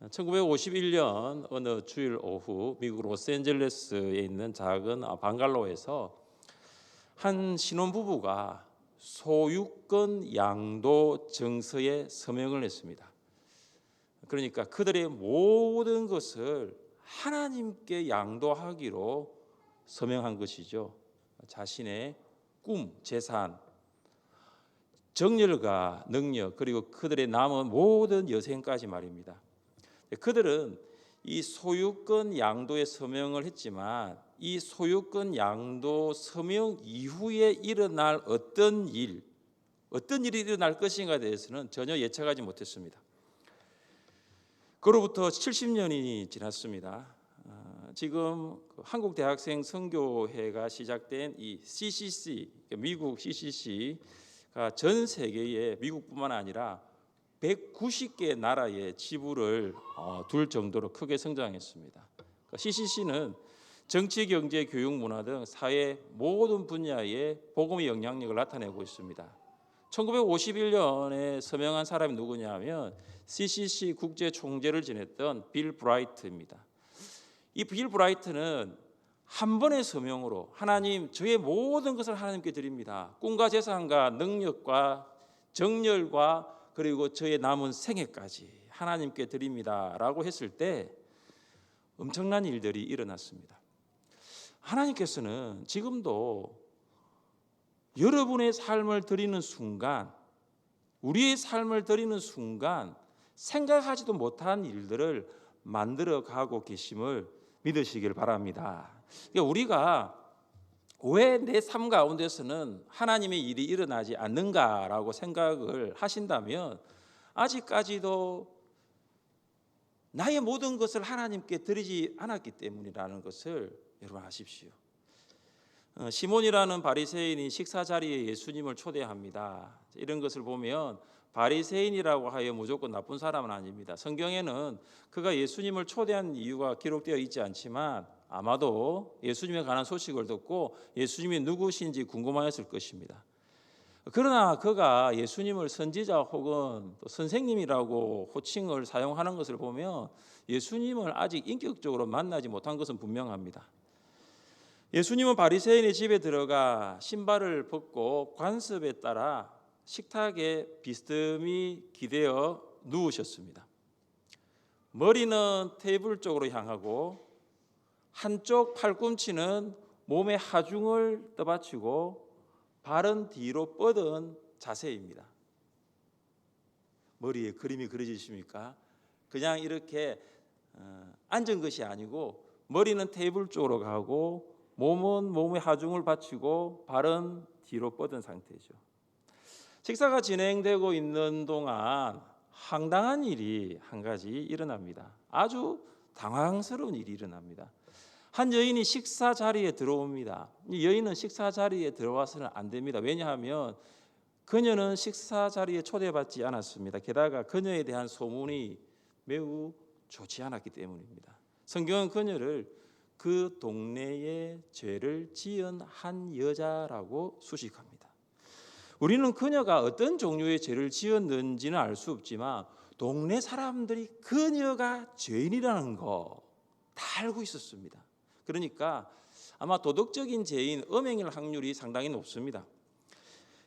1951년 어느 주일 오후 미국 로스앤젤레스에 있는 작은 방갈로에서 한 신혼부부가 소유권 양도 증서에 서명을 했습니다. 그러니까 그들의 모든 것을 하나님께 양도하기로 서명한 것이죠. 자신의 꿈, 재산, 정열과 능력, 그리고 그들의 남은 모든 여생까지 말입니다. 그들은 이 소유권 양도에 서명을 했지만 이 소유권 양도 서명 이후에 일어날 어떤 일이 일어날 것인가에 대해서는 전혀 예측하지 못했습니다. 그로부터 70년이 지났습니다. 지금 한국 대학생 선교회가 시작된 이 CCC, 미국 CCC가 전 세계에 미국뿐만 아니라 190개 나라의 지부를 둘 정도로 크게 성장했습니다. CCC는 정치, 경제, 교육, 문화 등 사회 모든 분야에 복음의 영향력을 나타내고 있습니다. 1951년에 서명한 사람이 누구냐면 CCC 국제 총재를 지냈던 빌 브라이트입니다. 이 빌 브라이트는 한 번의 서명으로 하나님, 저의 모든 것을 하나님께 드립니다. 꿈과 재산과 능력과 정열과 그리고 저의 남은 생애까지 하나님께 드립니다라고 했을 때 엄청난 일들이 일어났습니다. 하나님께서는 지금도 여러분의 삶을 드리는 순간, 우리의 삶을 드리는 순간 생각하지도 못한 일들을 만들어 가고 계심을 믿으시길 바랍니다. 그러니까 우리가 왜 내 삶 가운데서는 하나님의 일이 일어나지 않는가라고 생각을 하신다면 아직까지도 나의 모든 것을 하나님께 드리지 않았기 때문이라는 것을 여러분 아십시오. 시몬이라는 바리새인이 식사 자리에 예수님을 초대합니다. 이런 것을 보면 바리새인이라고 하여 무조건 나쁜 사람은 아닙니다. 성경에는 그가 예수님을 초대한 이유가 기록되어 있지 않지만 아마도 예수님에 관한 소식을 듣고 예수님이 누구신지 궁금하였을 것입니다. 그러나 그가 예수님을 선지자 혹은 또 선생님이라고 호칭을 사용하는 것을 보면 예수님을 아직 인격적으로 만나지 못한 것은 분명합니다. 예수님은 바리새인의 집에 들어가 신발을 벗고 관습에 따라 식탁에 비스듬히 기대어 누우셨습니다. 머리는 테이블 쪽으로 향하고 한쪽 팔꿈치는 몸의 하중을 떠받치고 발은 뒤로 뻗은 자세입니다. 머리에 그림이 그려지십니까? 그냥 이렇게 앉은 것이 아니고 머리는 테이블 쪽으로 가고 몸은 몸의 하중을 받치고 발은 뒤로 뻗은 상태죠. 식사가 진행되고 있는 동안 황당한 일이 한 가지 일어납니다. 아주 당황스러운 일이 일어납니다. 한 여인이 식사 자리에 들어옵니다. 이 여인은 식사 자리에 들어와서는 안 됩니다. 왜냐하면 그녀는 식사 자리에 초대받지 않았습니다. 게다가 그녀에 대한 소문이 매우 좋지 않았기 때문입니다. 성경은 그녀를 그 동네에 죄를 지은 한 여자라고 수식합니다. 우리는 그녀가 어떤 종류의 죄를 지었는지는 알 수 없지만 동네 사람들이 그녀가 죄인이라는 거 다 알고 있었습니다. 그러니까 아마 도덕적인 죄인, 음행일 확률이 상당히 높습니다.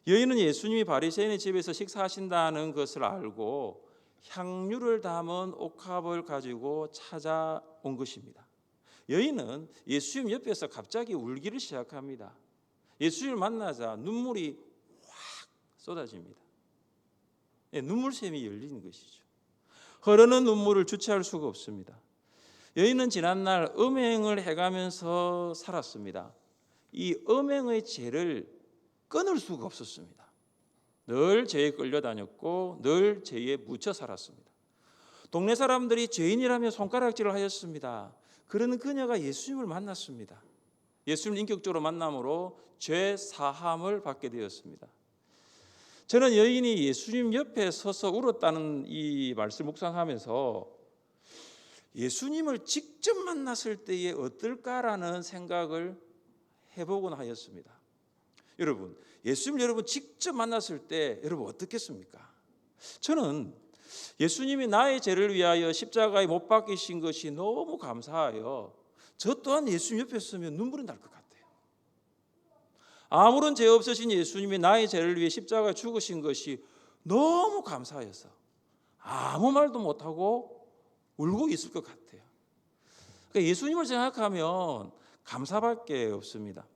여인은 예수님이 바리새인의 집에서 식사하신다는 것을 알고 향유를 담은 옥합을 가지고 찾아온 것입니다. 여인은 예수님 옆에서 갑자기 울기를 시작합니다. 예수님을 만나자 눈물이 확 쏟아집니다. 눈물샘이 열리는 것이죠. 흐르는 눈물을 주체할 수가 없습니다. 여인은 지난날 음행을 해가면서 살았습니다. 이 음행의 죄를 끊을 수가 없었습니다. 늘 죄에 끌려다녔고 늘 죄에 묻혀 살았습니다. 동네 사람들이 죄인이라며 손가락질을 하였습니다. 그러는 그녀가 예수님을 만났습니다. 예수님을 인격적으로 만남으로 죄 사함을 받게 되었습니다. 저는 여인이 예수님 옆에 서서 울었다는 이 말씀을 묵상하면서 예수님을 직접 만났을 때에 어떨까라는 생각을 해보곤 하였습니다. 여러분, 예수님 여러분 직접 만났을 때 여러분 어떻겠습니까? 저는 예수님이 나의 죄를 위하여 십자가에 못 박히신 것이 너무 감사하여 저 또한 예수님 옆에 서면 눈물이 날 것 같아요. 아무런 죄 없으신 예수님이 나의 죄를 위해 십자가에 죽으신 것이 너무 감사해서 아무 말도 못하고 울고 있을 것 같아요. 그러니까 예수님을 생각하면 감사밖에 없습니다.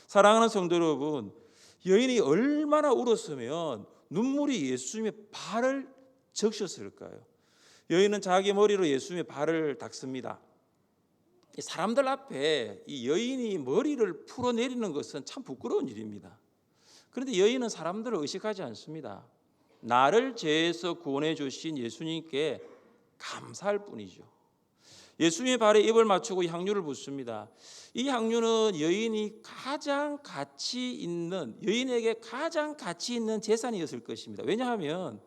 사랑하는 성도 여러분, 여인이 얼마나 울었으면 눈물이 예수님의 발을 적셨을까요? 여인은 자기 머리로 예수님의 발을 닦습니다. 사람들 앞에 이 여인이 머리를 풀어내리는 것은 참 부끄러운 일입니다. 그런데 여인은 사람들을 의식하지 않습니다. 나를 죄에서 구원해 주신 예수님께 감사할 뿐이죠. 예수님의 발에 입을 맞추고 향유를 붓습니다. 이 향유는 여인에게 가장 가치 있는 재산이었을 것입니다. 왜냐하면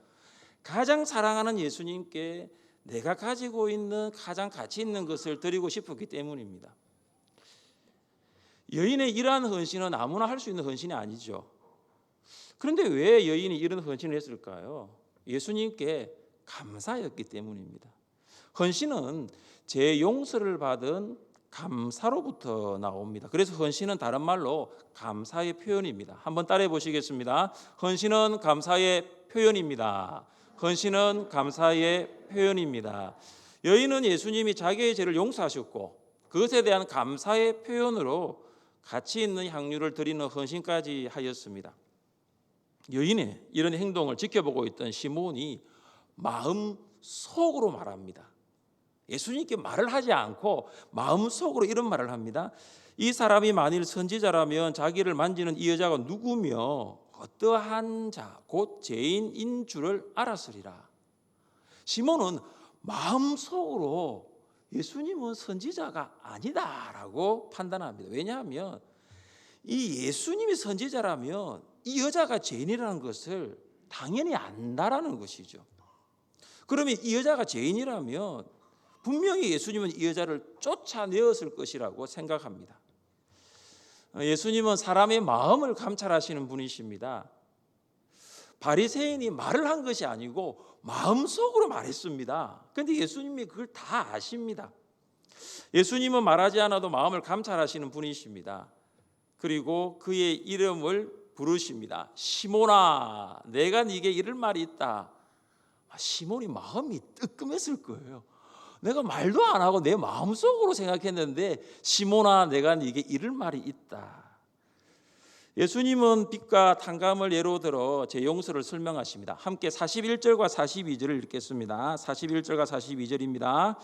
가장 사랑하는 예수님께 내가 가지고 있는 가장 가치 있는 것을 드리고 싶었기 때문입니다. 여인의 이러한 헌신은 아무나 할 수 있는 헌신이 아니죠. 그런데 왜 여인이 이런 헌신을 했을까요? 예수님께 감사였기 때문입니다. 헌신은 제 용서를 받은 감사로부터 나옵니다. 그래서 헌신은 다른 말로 감사의 표현입니다. 한번 따라해 보시겠습니다. 헌신은 감사의 표현입니다. 헌신은 감사의 표현입니다. 여인은 예수님이 자기의 죄를 용서하셨고 그것에 대한 감사의 표현으로 가치 있는 향유를 드리는 헌신까지 하였습니다. 여인의 이런 행동을 지켜보고 있던 시몬이 마음속으로 말합니다. 예수님께 말을 하지 않고 마음속으로 이런 말을 합니다. 이 사람이 만일 선지자라면 자기를 만지는 이 여자가 누구며 어떠한 자 곧 죄인인 줄을 알았으리라. 시몬은 마음속으로 예수님은 선지자가 아니다라고 판단합니다. 왜냐하면 이 예수님이 선지자라면 이 여자가 죄인이라는 것을 당연히 안다라는 것이죠. 그러면 이 여자가 죄인이라면 분명히 예수님은 이 여자를 쫓아내었을 것이라고 생각합니다. 예수님은 사람의 마음을 감찰하시는 분이십니다. 바리새인이 말을 한 것이 아니고 마음속으로 말했습니다. 그런데 예수님이 그걸 다 아십니다. 예수님은 말하지 않아도 마음을 감찰하시는 분이십니다. 그리고 그의 이름을 부르십니다. 시몬아, 내가 네게 이를 말이 있다. 시몬이 마음이 뜨끔했을 거예요. 내가 말도 안 하고 내 마음속으로 생각했는데 시몬아, 내가 네게 이를 말이 있다. 예수님은 빛과 탕감을 예로 들어 제 용서를 설명하십니다. 함께 41절과 42절을 읽겠습니다. 41절과 42절입니다.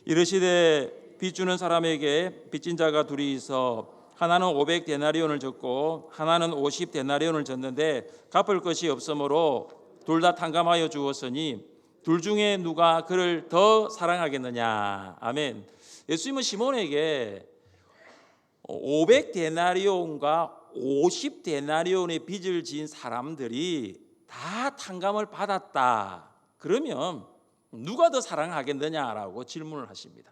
이르시되 빚 주는 사람에게 빚진 자가 둘이 있어 하나는 500데나리온을 졌고 하나는 50데나리온을 졌는데 갚을 것이 없으므로 둘 다 탕감하여 주었으니 둘 중에 누가 그를 더 사랑하겠느냐. 아멘. 예수님은 시몬에게 500데나리온과 50데나리온의 빚을 지은 사람들이 다 탕감을 받았다. 그러면 누가 더 사랑하겠느냐라고 질문을 하십니다.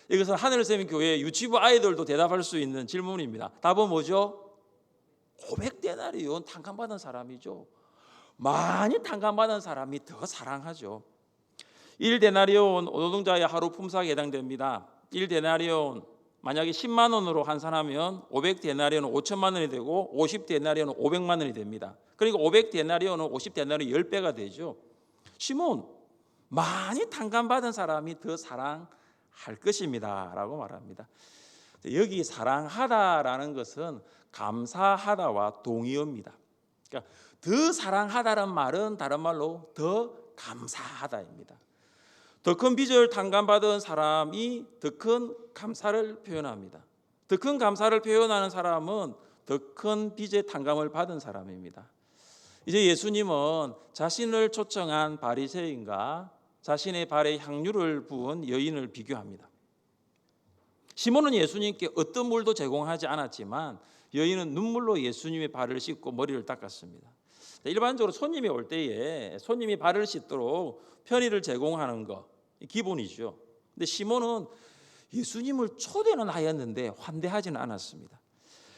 이것은 하늘샘 교회 유치부 아이들도 대답할 수 있는 질문입니다. 답은 뭐죠? 500데나리온 탕감받은 사람이죠. 많이 탕감받은 사람이 더 사랑하죠. 1데나리온 노동자의 하루 품삯에 해당됩니다. 1데나리온 만약에 10만 원으로 환산하면 500데나리온은 5천만 원이 되고 50데나리온은 500만 원이 됩니다. 그러니까 500데나리온은 50데나리온 10배가 되죠. 시몬, 많이 탕감받은 사람이 더 사랑할 것입니다 라고 말합니다. 여기 사랑하다라는 것은 감사하다와 동의어입니다. 그러니까 더 사랑하다는 말은 다른 말로 더 감사하다입니다. 더 큰 빚을 탕감받은 사람이 더 큰 감사를 표현합니다. 더 큰 감사를 표현하는 사람은 더 큰 빚의 탕감을 받은 사람입니다. 이제 예수님은 자신을 초청한 바리새인과 자신의 발에 향유를 부은 여인을 비교합니다. 시몬은 예수님께 어떤 물도 제공하지 않았지만 여인은 눈물로 예수님의 발을 씻고 머리를 닦았습니다. 일반적으로 손님이 올 때에 손님이 발을 씻도록 편의를 제공하는 거 기본이죠. 근데 시몬은 예수님을 초대는 하였는데 환대하지는 않았습니다.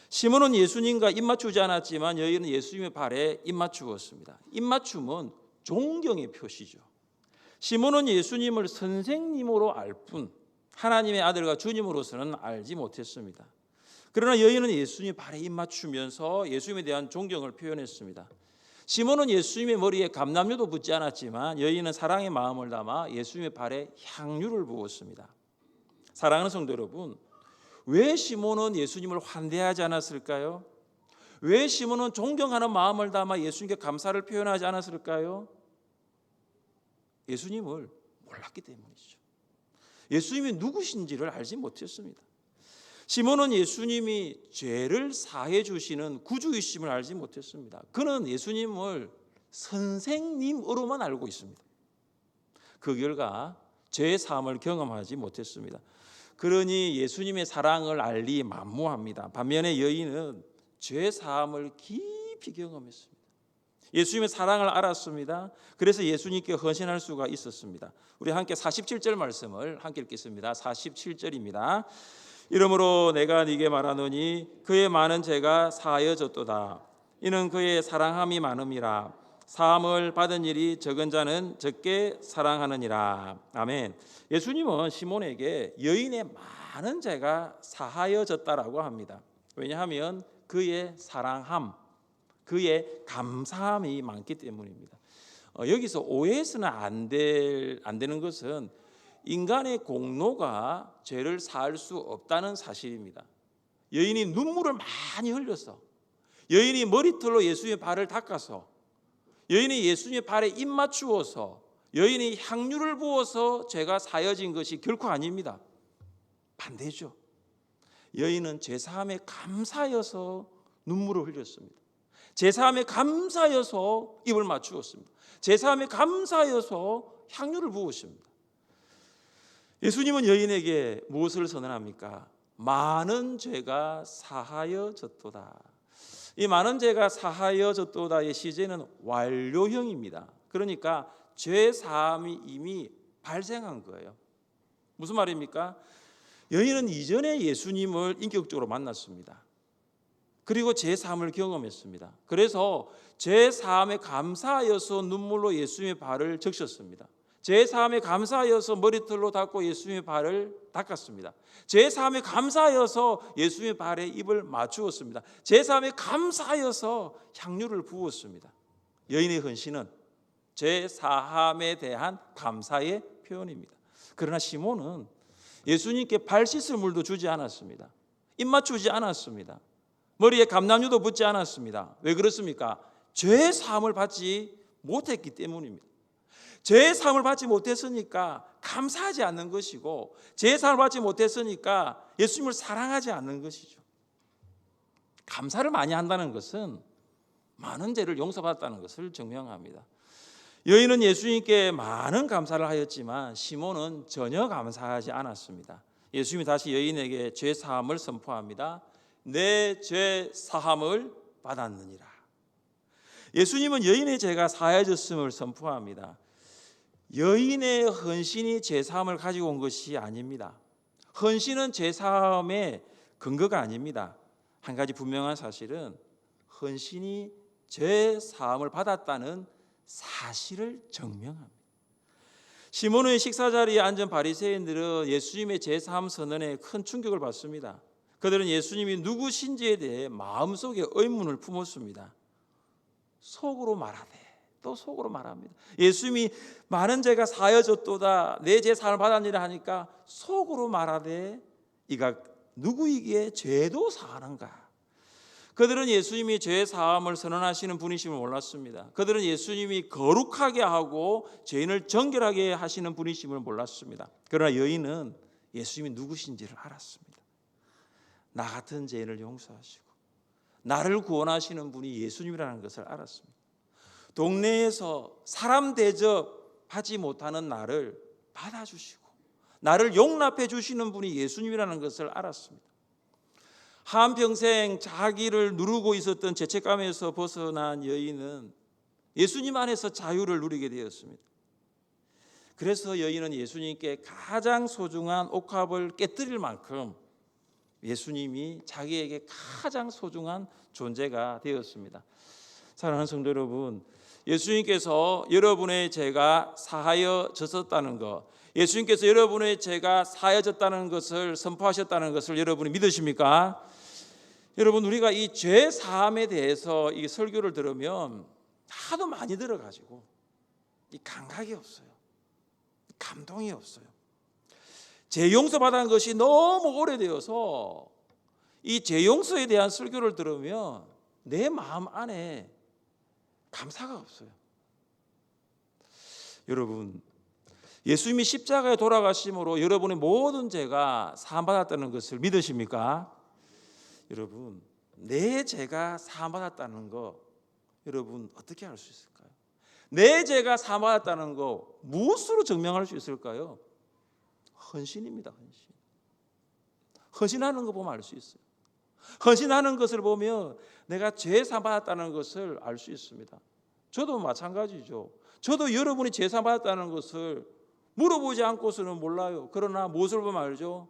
시몬은 예수님과 입맞추지 않았지만 여인은 예수님의 발에 입맞추었습니다. 입맞춤은 존경의 표시죠. 시몬은 예수님을 선생님으로 알 뿐 하나님의 아들과 주님으로서는 알지 못했습니다. 그러나 여인은 예수님 발에 입 맞추면서 예수님에 대한 존경을 표현했습니다. 시몬은 예수님의 머리에 감람류도 붓지 않았지만 여인은 사랑의 마음을 담아 예수님의 발에 향유를 부었습니다. 사랑하는 성도 여러분, 왜 시몬은 예수님을 환대하지 않았을까요? 왜 시몬은 존경하는 마음을 담아 예수님께 감사를 표현하지 않았을까요? 예수님을 몰랐기 때문이죠. 예수님이 누구신지를 알지 못했습니다. 시몬은 예수님이 죄를 사해 주시는 구주이심을 알지 못했습니다. 그는 예수님을 선생님으로만 알고 있습니다. 그 결과 죄의 사함을 경험하지 못했습니다. 그러니 예수님의 사랑을 알리 만무합니다. 반면에 여인은 죄의 사함을 깊이 경험했습니다. 예수님의 사랑을 알았습니다. 그래서 예수님께 헌신할 수가 있었습니다. 우리 함께 47절 말씀을 함께 읽겠습니다. 47절입니다. 이러므로 내가 네게 말하노니 그의 많은 죄가 사하여졌도다. 이는 그의 사랑함이 많음이라. 사함을 받은 일이 적은 자는 적게 사랑하느니라. 아멘. 예수님은 시몬에게 여인의 많은 죄가 사하여졌다라고 합니다. 왜냐하면 그의 사랑함, 그의 감사함이 많기 때문입니다. 여기서 오해해서는 안 되는 것은 인간의 공로가 죄를 사할 수 없다는 사실입니다. 여인이 눈물을 많이 흘렸어. 여인이 머리털로 예수님의 발을 닦아서, 여인이 예수님의 발에 입 맞추어서, 여인이 향유를 부어서 죄가 사여진 것이 결코 아닙니다. 반대죠. 여인은 제사함에 감사여서 눈물을 흘렸습니다. 제사함에 감사여서 입을 맞추었습니다. 제사함에 감사여서 향유를 부으십니다. 예수님은 여인에게 무엇을 선언합니까? 많은 죄가 사하여졌도다. 이 많은 죄가 사하여졌도다의 시제는 완료형입니다. 그러니까 죄 사함이 이미 발생한 거예요. 무슨 말입니까? 여인은 이전에 예수님을 인격적으로 만났습니다. 그리고 죄 사함을 경험했습니다. 그래서 죄 사함에 감사하여서 눈물로 예수님의 발을 적셨습니다. 죄 사함에 감사하여서 머리털로 닦고 예수님의 발을 닦았습니다. 죄 사함에 감사하여서 예수님의 발에 입을 맞추었습니다. 죄 사함에 감사하여서 향유를 부었습니다. 여인의 헌신은 죄 사함에 대한 감사의 표현입니다. 그러나 시몬은 예수님께 발 씻을 물도 주지 않았습니다. 입 맞추지 않았습니다. 머리에 감람류도 붓지 않았습니다. 왜 그렇습니까? 죄 사함을 받지 못했기 때문입니다. 죄의 사함을 받지 못했으니까 감사하지 않는 것이고, 죄의 사함을 받지 못했으니까 예수님을 사랑하지 않는 것이죠. 감사를 많이 한다는 것은 많은 죄를 용서받았다는 것을 증명합니다. 여인은 예수님께 많은 감사를 하였지만 시몬은 전혀 감사하지 않았습니다. 예수님이 다시 여인에게 죄 사함을 선포합니다. 내 죄 사함을 받았느니라. 예수님은 여인의 죄가 사해졌음을 선포합니다. 여인의 헌신이 죄사함을 가지고 온 것이 아닙니다. 헌신은 죄사함의 근거가 아닙니다. 한 가지 분명한 사실은 헌신이 죄사함을 받았다는 사실을 증명합니다. 시몬의 식사 자리에 앉은 바리새인들은 예수님의 죄사함 선언에 큰 충격을 받습니다. 그들은 예수님이 누구신지에 대해 마음속에 의문을 품었습니다. 속으로 말하되 또 속으로 말합니다. 예수님이 많은 죄가 사여졌도다, 내 죄 사함을 받았느니라 하니까 속으로 말하되 이가 누구이기에 죄도 사하는가. 그들은 예수님이 죄 사함을 선언하시는 분이심을 몰랐습니다. 그들은 예수님이 거룩하게 하고 죄인을 정결하게 하시는 분이심을 몰랐습니다. 그러나 여인은 예수님이 누구신지를 알았습니다. 나 같은 죄인을 용서하시고 나를 구원하시는 분이 예수님이라는 것을 알았습니다. 동네에서 사람 대접하지 못하는 나를 받아주시고 나를 용납해 주시는 분이 예수님이라는 것을 알았습니다. 한평생 자기를 누르고 있었던 죄책감에서 벗어난 여인은 예수님 안에서 자유를 누리게 되었습니다. 그래서 여인은 예수님께 가장 소중한 옥합을 깨뜨릴 만큼 예수님이 자기에게 가장 소중한 존재가 되었습니다. 사랑하는 성도 여러분, 예수님께서 여러분의 죄가 사하여졌다는 것, 예수님께서 여러분의 죄가 사하여졌다는 것을 선포하셨다는 것을 여러분이 믿으십니까? 여러분, 우리가 이 죄 사함에 대해서 이 설교를 들으면 하도 많이 들어가지고 이 감각이 없어요. 감동이 없어요. 죄 용서받은 것이 너무 오래되어서 이 죄 용서에 대한 설교를 들으면 내 마음 안에 감사가 없어요. 여러분, 예수님이 십자가에 돌아가심으로 여러분의 모든 죄가 사함받았다는 것을 믿으십니까? 여러분, 내 죄가 사함받았다는 거 여러분 어떻게 알 수 있을까요? 내 죄가 사함받았다는 거 무엇으로 증명할 수 있을까요? 헌신입니다. 헌신. 헌신하는 거 보면 알 수 있어요. 헌신하는 것을 보면 내가 죄 사함받았다는 것을 알 수 있습니다. 저도 마찬가지죠. 저도 여러분이 죄 사함받았다는 것을 물어보지 않고서는 몰라요. 그러나 무엇을 보면 알죠?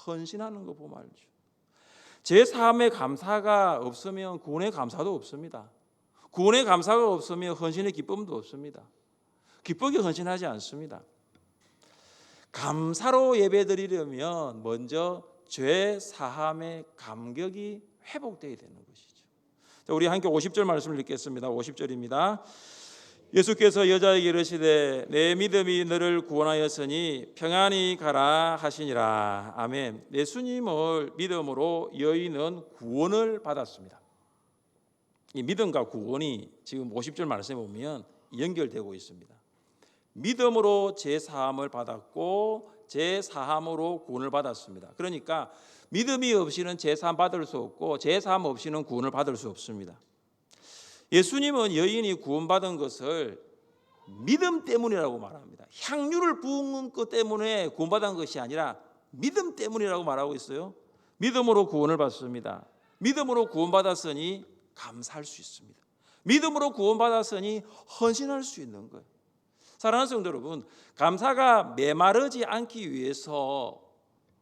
헌신하는 거 보면 알죠. 죄 사함의 감사가 없으면 구원의 감사도 없습니다. 구원의 감사가 없으면 헌신의 기쁨도 없습니다. 기쁘게 헌신하지 않습니다. 감사로 예배드리려면 먼저 죄 사함의 감격이 회복되어야 되는 것이죠. 자, 우리 함께 50절 말씀을 읽겠습니다. 50절입니다. 예수께서 여자에게 이르시되 내 믿음이 너를 구원하였으니 평안히 가라 하시니라. 아멘. 예수님을 믿음으로 여인은 구원을 받았습니다. 이 믿음과 구원이 지금 50절 말씀에 보면 연결되고 있습니다. 믿음으로 제 사함을 받았고 제 사함으로 구원을 받았습니다. 그러니까 믿음이 없이는 제 사함 받을 수 없고 제 사함 없이는 구원을 받을 수 없습니다. 예수님은 여인이 구원받은 것을 믿음 때문이라고 말합니다. 향유를 부은 것 때문에 구원받은 것이 아니라 믿음 때문이라고 말하고 있어요. 믿음으로 구원을 받습니다. 믿음으로 구원받았으니 감사할 수 있습니다. 믿음으로 구원받았으니 헌신할 수 있는 거예요. 사랑하는 성도 여러분, 감사가 메마르지 않기 위해서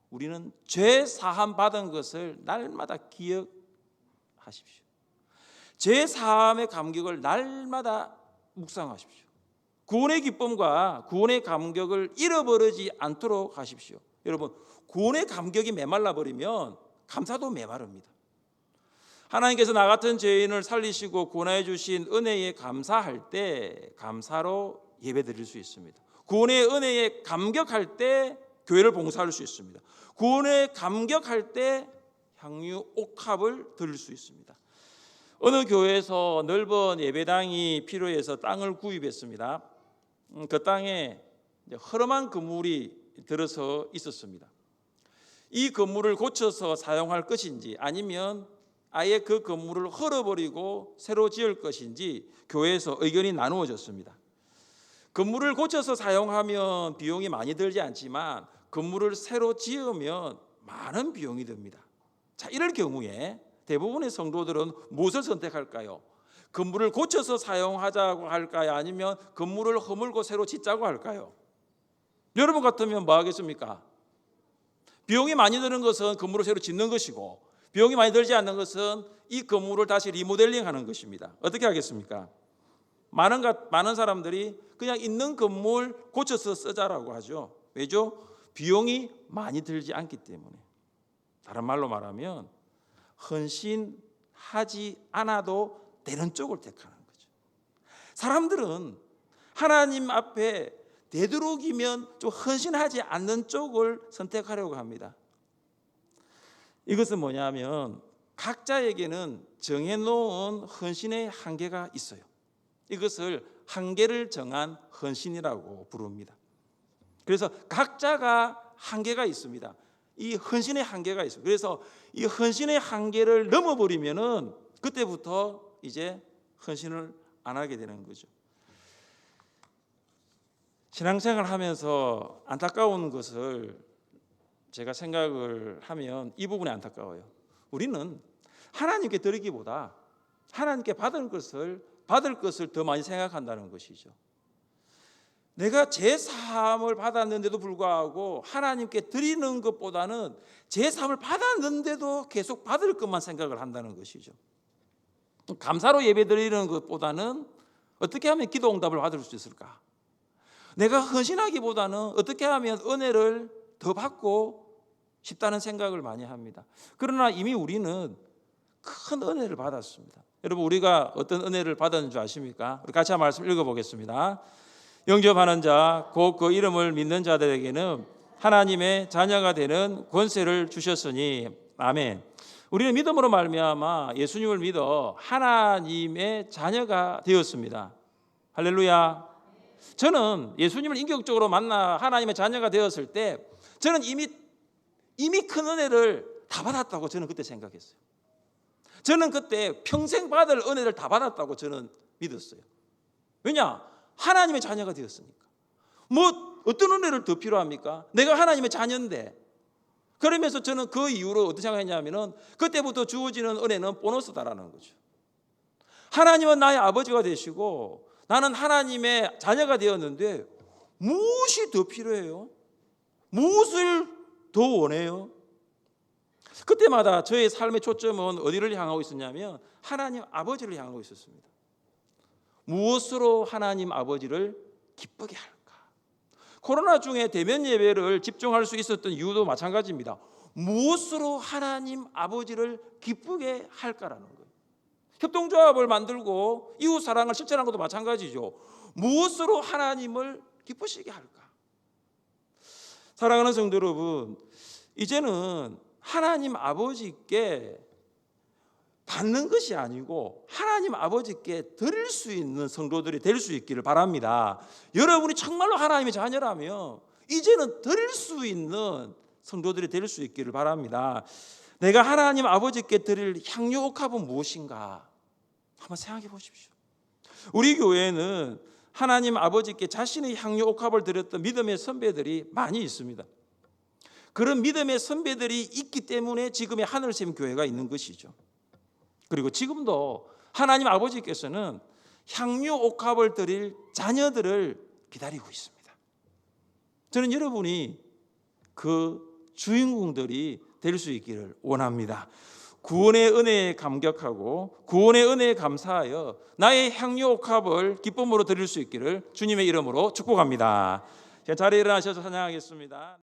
우리는 죄 사함 받은 것을 날마다 기억하십시오. 죄 사함의 감격을 날마다 묵상하십시오. 구원의 기쁨과 구원의 감격을 잃어버리지 않도록 하십시오. 여러분, 구원의 감격이 메말라 버리면 감사도 메마릅니다. 하나님께서 나 같은 죄인을 살리시고 구원해 주신 은혜에 감사할 때 감사로 예배드릴 수 있습니다. 구원의 은혜에 감격할 때 교회를 봉사할 수 있습니다. 구원에 감격할 때 향유 옥합을 드릴 수 있습니다. 어느 교회에서 넓은 예배당이 필요해서 땅을 구입했습니다. 그 땅에 허름한 건물이 들어서 있었습니다. 이 건물을 고쳐서 사용할 것인지 아니면 아예 그 건물을 헐어버리고 새로 지을 것인지 교회에서 의견이 나누어졌습니다. 건물을 고쳐서 사용하면 비용이 많이 들지 않지만 건물을 새로 지으면 많은 비용이 듭니다. 자, 이럴 경우에 대부분의 성도들은 무엇을 선택할까요? 건물을 고쳐서 사용하자고 할까요? 아니면 건물을 허물고 새로 짓자고 할까요? 여러분 같으면 뭐 하겠습니까? 비용이 많이 드는 것은 건물을 새로 짓는 것이고 비용이 많이 들지 않는 것은 이 건물을 다시 리모델링하는 것입니다. 어떻게 하겠습니까? 많은 사람들이 그냥 있는 건물 고쳐서 쓰자라고 하죠. 왜죠? 비용이 많이 들지 않기 때문에. 다른 말로 말하면 헌신하지 않아도 되는 쪽을 택하는 거죠. 사람들은 하나님 앞에 되도록이면 좀 헌신하지 않는 쪽을 선택하려고 합니다. 이것은 뭐냐면 각자에게는 정해놓은 헌신의 한계가 있어요. 이것을 한계를 정한 헌신이라고 부릅니다. 그래서 각자가 한계가 있습니다. 이 헌신의 한계가 있어요. 그래서 이 헌신의 한계를 넘어버리면은 그때부터 이제 헌신을 안 하게 되는 거죠. 신앙생활 하면서 안타까운 것을 제가 생각을 하면 이 부분이 안타까워요. 우리는 하나님께 드리기보다 하나님께 받을 것을 더 많이 생각한다는 것이죠. 내가 제 사함을 받았는데도 불구하고 하나님께 드리는 것보다는 제 사함을 받았는데도 계속 받을 것만 생각을 한다는 것이죠. 감사로 예배 드리는 것보다는 어떻게 하면 기도 응답을 받을 수 있을까? 내가 헌신하기보다는 어떻게 하면 은혜를 더 받고 싶다는 생각을 많이 합니다. 그러나 이미 우리는 큰 은혜를 받았습니다. 여러분, 우리가 어떤 은혜를 받았는 줄 아십니까? 우리 같이 한 말씀 읽어보겠습니다. 영접하는 자, 곧 그 이름을 믿는 자들에게는 하나님의 자녀가 되는 권세를 주셨으니 아멘. 우리는 믿음으로 말미암아 예수님을 믿어 하나님의 자녀가 되었습니다. 할렐루야. 저는 예수님을 인격적으로 만나 하나님의 자녀가 되었을 때 저는 이미 큰 은혜를 다 받았다고 저는 그때 생각했어요. 저는 그때 평생 받을 은혜를 다 받았다고 저는 믿었어요. 왜냐? 하나님의 자녀가 되었으니까. 뭐 어떤 은혜를 더 필요합니까? 내가 하나님의 자녀인데. 그러면서 저는 그 이후로 어떻게 생각했냐면은 그때부터 주어지는 은혜는 보너스다라는 거죠. 하나님은 나의 아버지가 되시고 나는 하나님의 자녀가 되었는데 무엇이 더 필요해요? 무엇을 더 원해요? 그때마다 저의 삶의 초점은 어디를 향하고 있었냐면 하나님 아버지를 향하고 있었습니다. 무엇으로 하나님 아버지를 기쁘게 할까? 코로나 중에 대면 예배를 집중할 수 있었던 이유도 마찬가지입니다. 무엇으로 하나님 아버지를 기쁘게 할까라는 거예요. 협동조합을 만들고 이웃 사랑을 실천하는 것도 마찬가지죠. 무엇으로 하나님을 기쁘시게 할까? 사랑하는 성도 여러분, 이제는 하나님 아버지께 받는 것이 아니고 하나님 아버지께 드릴 수 있는 성도들이 될 수 있기를 바랍니다. 여러분이 정말로 하나님의 자녀라면 이제는 드릴 수 있는 성도들이 될 수 있기를 바랍니다. 내가 하나님 아버지께 드릴 향유 옥합은 무엇인가? 한번 생각해 보십시오. 우리 교회는 하나님 아버지께 자신의 향유 옥합을 드렸던 믿음의 선배들이 많이 있습니다. 그런 믿음의 선배들이 있기 때문에 지금의 하늘샘 교회가 있는 것이죠. 그리고 지금도 하나님 아버지께서는 향유 옥합을 드릴 자녀들을 기다리고 있습니다. 저는 여러분이 그 주인공들이 될 수 있기를 원합니다. 구원의 은혜에 감격하고 구원의 은혜에 감사하여 나의 향유 옥합을 기쁨으로 드릴 수 있기를 주님의 이름으로 축복합니다. 자리에 일어나셔서 찬양하겠습니다.